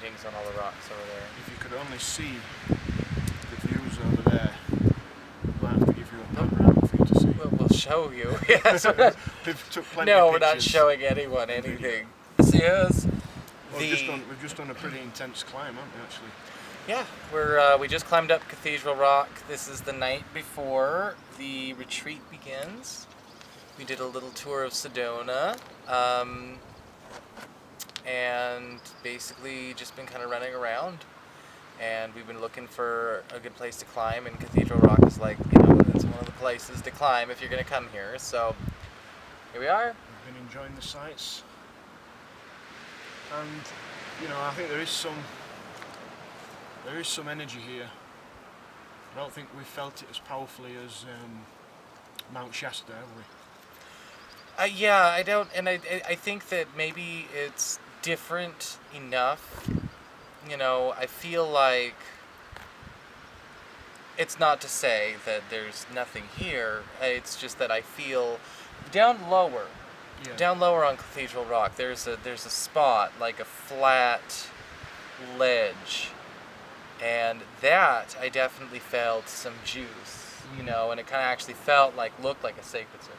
paintings on all the rocks over there. If you could only see the views over there, I might have to give you a panorama for you to see. We'll show you. Yes. We've took plenty No, of we're not pictures. showing anyone anything. See us. Well, we've just done a pretty intense climb, haven't we, actually? Yeah, we just climbed up Cathedral Rock. This is the night before the retreat begins. We did a little tour of Sedona, and basically just been kind of running around. And we've been looking for a good place to climb, and Cathedral Rock is like, it's one of the places to climb if you're going to come here. So here we are. We've been enjoying the sights. And, I think there is some energy here. I don't think we've felt it as powerfully as Mount Shasta, have we? Yeah, I don't, and I think that maybe it's different enough. I feel like it's not to say that there's nothing here. It's just that I feel down lower on Cathedral Rock, there's a spot, like a flat ledge, and that I definitely felt some juice, and it kind of actually looked like a sacred circle.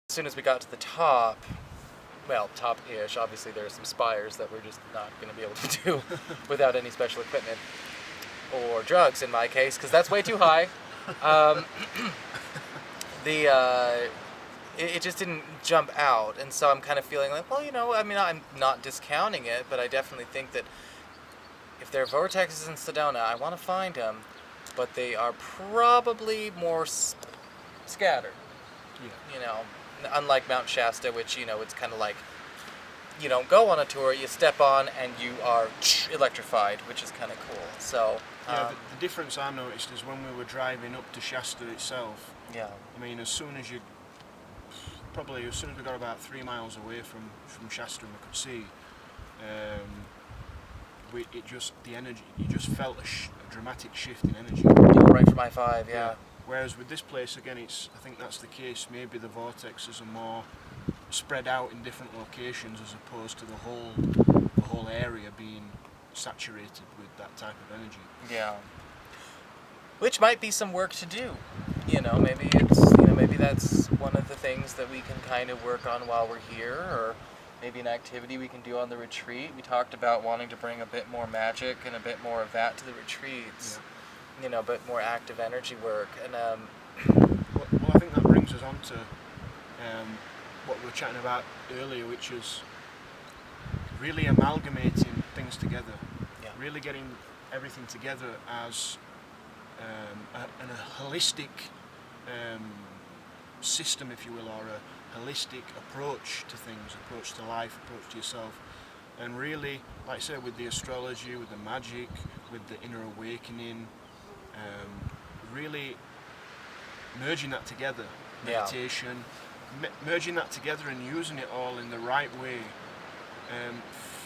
As soon as we got to the top, well, top-ish, obviously there are some spires that we're just not going to be able to do without any special equipment, or drugs in my case, because that's way too high. It just didn't jump out, and so I'm kind of feeling like, I'm not discounting it, but I definitely think that if there are vortexes in Sedona, I want to find them, but they are probably more scattered. Yeah. Unlike Mount Shasta, which, it's kind of like, you don't go on a tour, you step on and you are electrified, which is kind of cool. So yeah, the difference I noticed is when we were driving up to Shasta itself. Yeah. As soon as we got about 3 miles away from Shasta and we could see, the energy, you just felt a dramatic shift in energy. Right from I-5, yeah. Whereas with this place, again, I think that's the case. Maybe the vortexes are more spread out in different locations as opposed to the whole area being saturated with that type of energy. Yeah. Which might be some work to do. Maybe maybe that's one of the things that we can kind of work on while we're here, or maybe an activity we can do on the retreat. We talked about wanting to bring a bit more magic and a bit more of that to the retreats. Yeah. A bit more active energy work. And well, I think that brings us on to what we were chatting about earlier, which is really amalgamating things together. Yeah. Really getting everything together as a holistic system, if you will, or a holistic approach to things, approach to life, approach to yourself. And really, like I said, with the astrology, with the magic, with the inner awakening, really merging that together, meditation, merging that together and using it all in the right way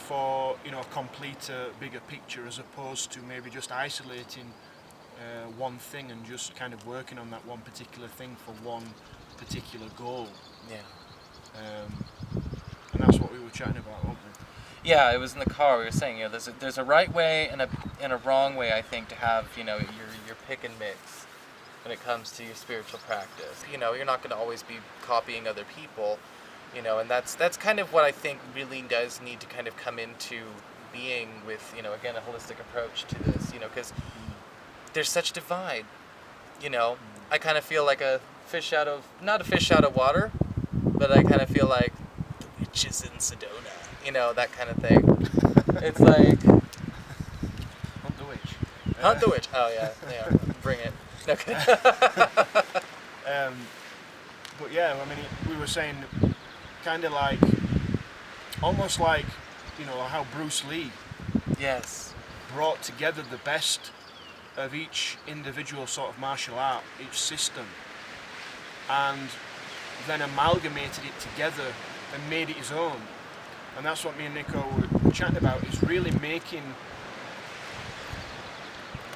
for complete a bigger picture, as opposed to maybe just isolating one thing and just kind of working on that one particular thing for one particular goal. Yeah. And that's what we were chatting about, weren't we? Yeah, it was in the car. We were saying, there's a right way and a wrong way, I think, to have your pick and mix when it comes to your spiritual practice. You're not going to always be copying other people, and that's kind of what I think really does need to kind of come into being with, again, a holistic approach to this, because there's such divide. I kind of feel like not a fish out of water, but I kind of feel like the witches in Sedona, that kind of thing. It's like Hunt the witch. Hunt the witch. Oh yeah, bring it. Okay. But yeah, we were saying kind of like, almost like, how Bruce Lee brought together the best of each individual sort of martial art, each system, and then amalgamated it together and made it his own. And that's what me and Nico were chatting about, is really making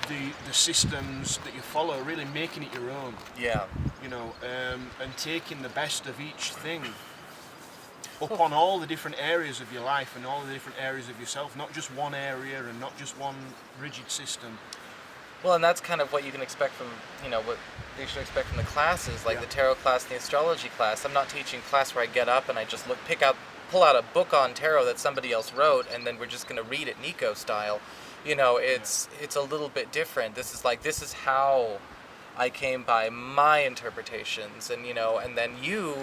the systems that you follow, really making it your own. Yeah. And taking the best of each thing, upon all the different areas of your life and all the different areas of yourself, not just one area and not just one rigid system. Well, and that's kind of what you can expect from, what you should expect from the classes, like the tarot class and the astrology class. I'm not teaching class where I get up and I just pull out a book on tarot that somebody else wrote, and then we're just going to read it Nico style. It's a little bit different. This is how I came by my interpretations, and and then you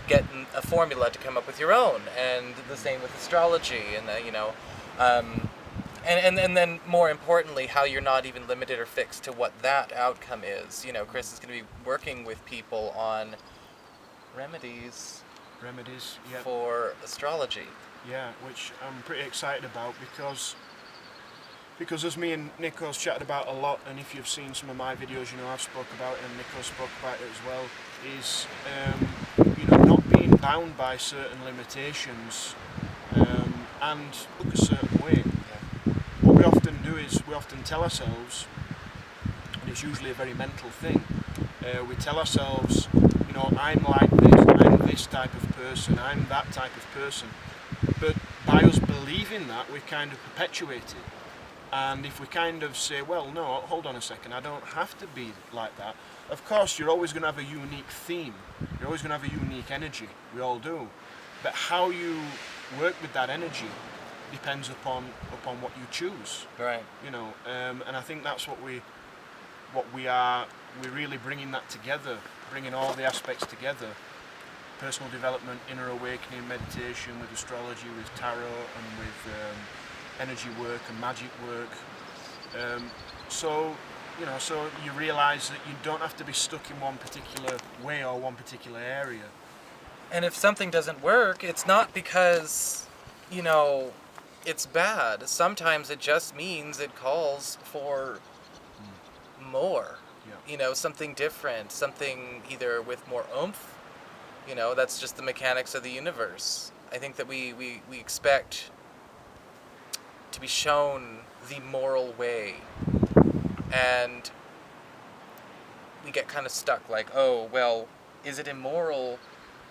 get a formula to come up with your own, and the same with astrology, and and then more importantly, how you're not even limited or fixed to what that outcome is. Chris is going to be working with people on remedies yeah, for astrology. Yeah, which I'm pretty excited about because as me and Nico's chatted about a lot, and if you've seen some of my videos, I've spoke about it and Nico spoke about it as well, is not being bound by certain limitations and look a certain way. What we often do is we often tell ourselves, and it's usually a very mental thing, we tell ourselves, I'm like this, I'm this type of person, I'm that type of person. But by us believing that, we kind of perpetuate it. And if we kind of say, well, no, hold on a second, I don't have to be like that. Of course, you're always going to have a unique theme. You're always going to have a unique energy. We all do. But how you work with that energy depends upon what you choose. Right. And I think that's what we're really bringing that together, bringing all the aspects together. Personal development, inner awakening, meditation, with astrology, with tarot, and with energy work and magic work. So you realise that you don't have to be stuck in one particular way or one particular area. And if something doesn't work, it's not because, it's bad. Sometimes it just means it calls for more. Yeah. Something different, something either with more oomph. That's just the mechanics of the universe. I think that we expect to be shown the moral way, and we get kind of stuck like, oh, well, is it immoral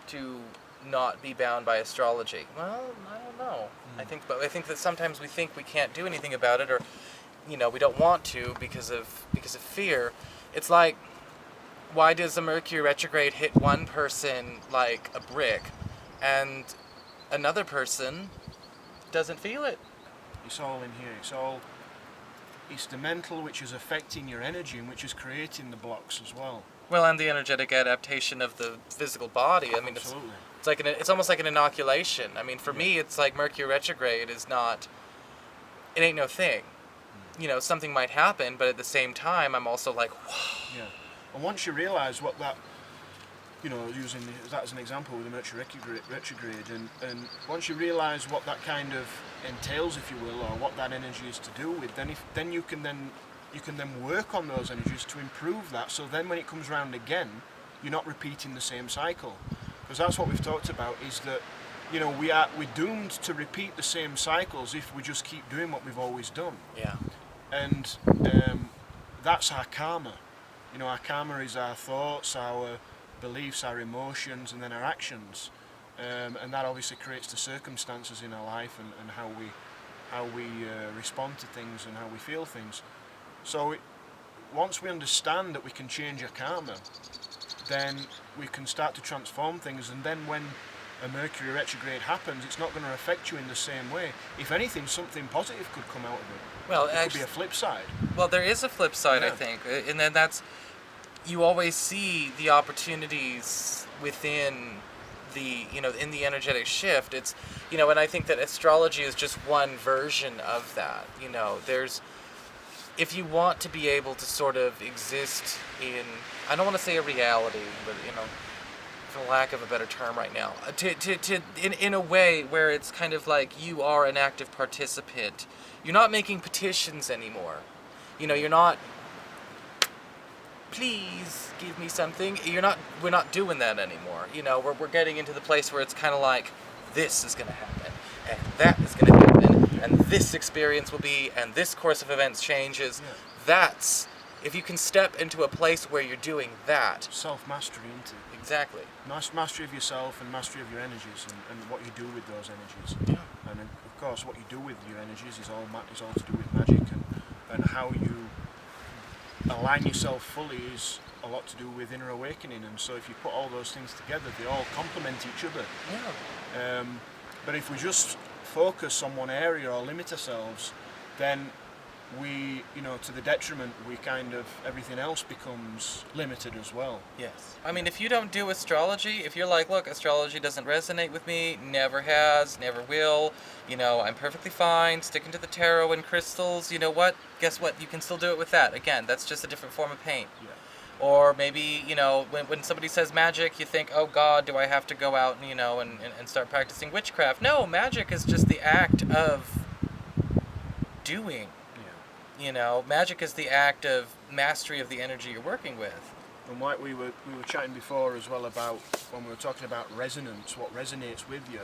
to not be bound by astrology? Well, I don't know. I think that sometimes we think we can't do anything about it, or we don't want to because of fear. It's like, why does a Mercury retrograde hit one person like a brick and another person doesn't feel it? It's all in here. It's the mental which is affecting your energy and which is creating the blocks as well. Well, and the energetic adaptation of the physical body. I mean, absolutely. It's almost like an inoculation. I mean, for me, it's like Mercury retrograde is not. It ain't no thing. Something might happen, but at the same time, I'm also like, whoa. Yeah. And once you realise what that, using that as an example with the Mercury retrograde, and once you realise what that kind of entails, if you will, or what that energy is to do with, then you can work on those energies to improve that. So then when it comes round again, you're not repeating the same cycle, because that's what we've talked about. Is that we're doomed to repeat the same cycles if we just keep doing what we've always done. Yeah. And that's our karma. Our karma is our thoughts, our beliefs, our emotions, and then our actions. And that obviously creates the circumstances in our life and how we respond to things and how we feel things. So once we understand that we can change our karma, then we can start to transform things. And then when a Mercury retrograde happens, it's not going to affect you in the same way. If anything, something positive could come out of it. Well, it could be a flip side. Well, there is a flip side, yeah. I think, and then you always see the opportunities within the in the energetic shift. It's and I think that astrology is just one version of that. There's, if you want to be able to sort of exist in, I don't want to say a reality, but for lack of a better term right now, in a way where it's kind of like you are an active participant. You're not making petitions anymore. You're not, please give me something. We're not doing that anymore. We're getting into the place where it's kind of like, this is going to happen, and that is going to happen, and this experience will be, and this course of events changes. Yeah. That's if you can step into a place where you're doing that. Self-mastery, isn't it? Exactly. Mastery of yourself and mastery of your energies and what you do with those energies. Yeah. And of course what you do with your energies is all to do with magic, and how you align yourself fully is a lot to do with inner awakening. And so if you put all those things together, they all complement each other. Yeah. But if we just focus on one area or limit ourselves, then we, to the detriment, everything else becomes limited as well. Yes. I mean, if you don't do astrology, if you're like, look, astrology doesn't resonate with me, never has, never will, I'm perfectly fine sticking to the tarot and crystals, you know what? Guess what? You can still do it with that. Again, that's just a different form of paint. Yeah. Or maybe, when somebody says magic, you think, oh God, do I have to go out and, and start practicing witchcraft? No, magic is just the act of doing. Magic is the act of mastery of the energy you're working with. And like we were chatting before as well about when we were talking about resonance, what resonates with you.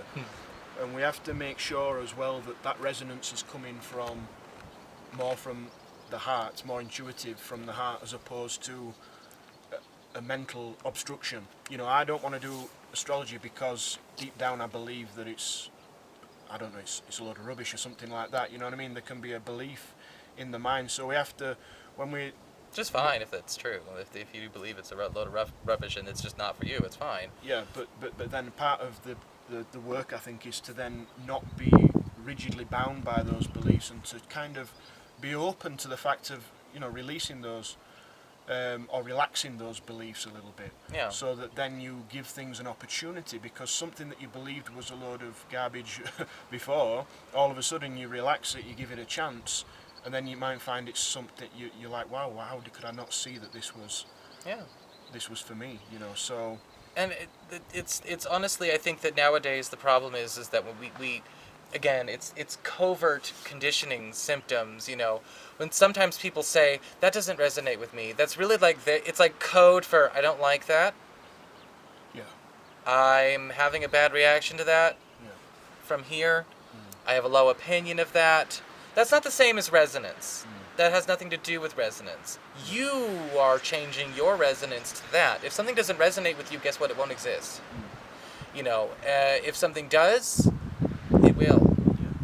And we have to make sure as well that resonance is coming more from the heart, more intuitive from the heart, as opposed to a mental obstruction. I don't want to do astrology because deep down I believe that it's a load of rubbish or something like that. You know what I mean? There can be a belief in the mind, so we have to, just fine if that's true. If you believe it's a load of rubbish and it's just not for you, it's fine. Yeah, but then part of the work, I think, is to then not be rigidly bound by those beliefs and to kind of be open to the fact of releasing those or relaxing those beliefs a little bit. Yeah. So that then you give things an opportunity, because something that you believed was a load of garbage before, all of a sudden you relax it, you give it a chance. And then you might find it's something you're like, wow, how could I not see that this was for me, so. And it's honestly, I think that nowadays the problem is that when we again, it's covert conditioning symptoms, when sometimes people say, that doesn't resonate with me, that's really it's like code for, I don't like that. Yeah. I'm having a bad reaction to that. Yeah. From here. I have a low opinion of that. That's not the same as resonance. That has nothing to do with resonance. You are changing your resonance to that. If something doesn't resonate with you, guess what? It won't exist. If something does, it will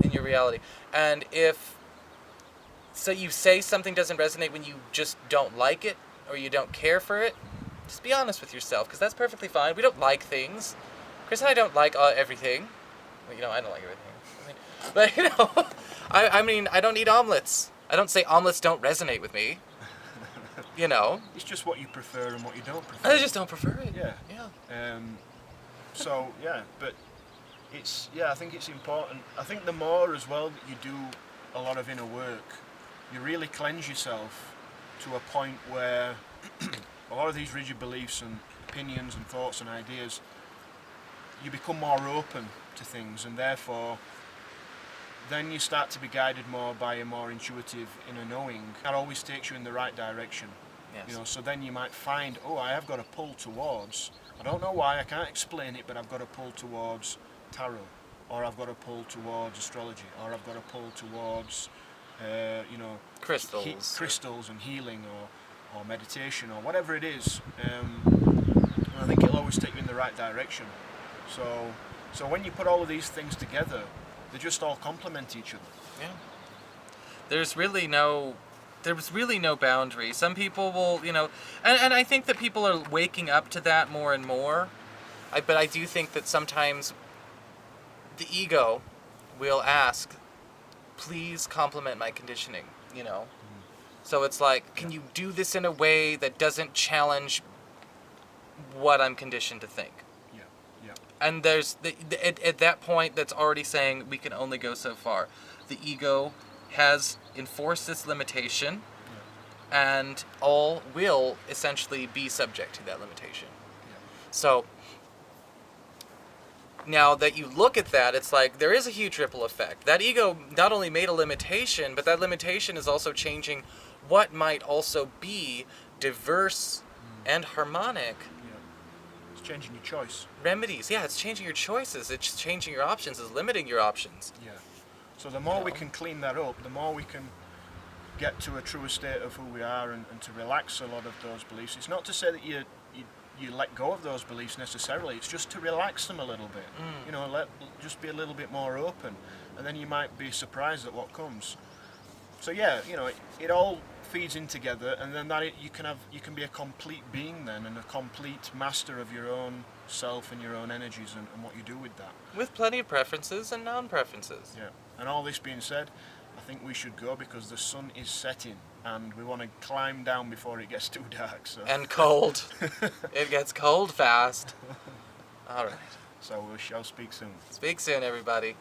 in your reality. And so you say something doesn't resonate when you just don't like it or you don't care for it, just be honest with yourself, because that's perfectly fine. We don't like things. Chris and I don't like everything. Well, I don't like everything. But, I mean, I don't eat omelets. I don't say omelets don't resonate with me. It's just what you prefer and what you don't prefer. I just don't prefer it. Yeah. Yeah. So, yeah, but I think it's important. I think the more as well that you do a lot of inner work, you really cleanse yourself to a point where a lot of these rigid beliefs and opinions and thoughts and ideas, you become more open to things, and therefore then you start to be guided more by a more intuitive inner knowing. That always takes you in the right direction. Yes. So then you might find, I have got a pull towards, I don't know why, I can't explain it, but I've got a pull towards tarot, or I've got a pull towards astrology, or I've got a pull towards, crystals and healing, or meditation, or whatever it is. And I think it'll always take you in the right direction. So when you put all of these things together, they just all complement each other. Yeah. There's really no boundary. Some people will, and I think that people are waking up to that more and more. But I do think that sometimes the ego will ask, please complement my conditioning, So it's like, can you do this in a way that doesn't challenge what I'm conditioned to think? And there's at that point, that's already saying we can only go so far. The ego has enforced this limitation, and all will essentially be subject to that limitation. So now that you look at that, it's like there is a huge ripple effect. That ego not only made a limitation, but that limitation is also changing what might also be diverse and harmonic. Changing your choice. Remedies, it's changing your choices. It's changing your options. It's limiting your options. Yeah. So the more we can clean that up, the more we can get to a truer state of who we are and to relax a lot of those beliefs. It's not to say that you let go of those beliefs necessarily. It's just to relax them a little bit. You know, just be a little bit more open, and then you might be surprised at what comes. So yeah, you know, it all feeds in together, and then you can be a complete being then, and a complete master of your own self and your own energies and what you do with that. With plenty of preferences and non-preferences. Yeah. And all this being said, I think we should go because the sun is setting and we want to climb down before it gets too dark. So. And cold. It gets cold fast. All right. So we shall speak soon. Speak soon, everybody.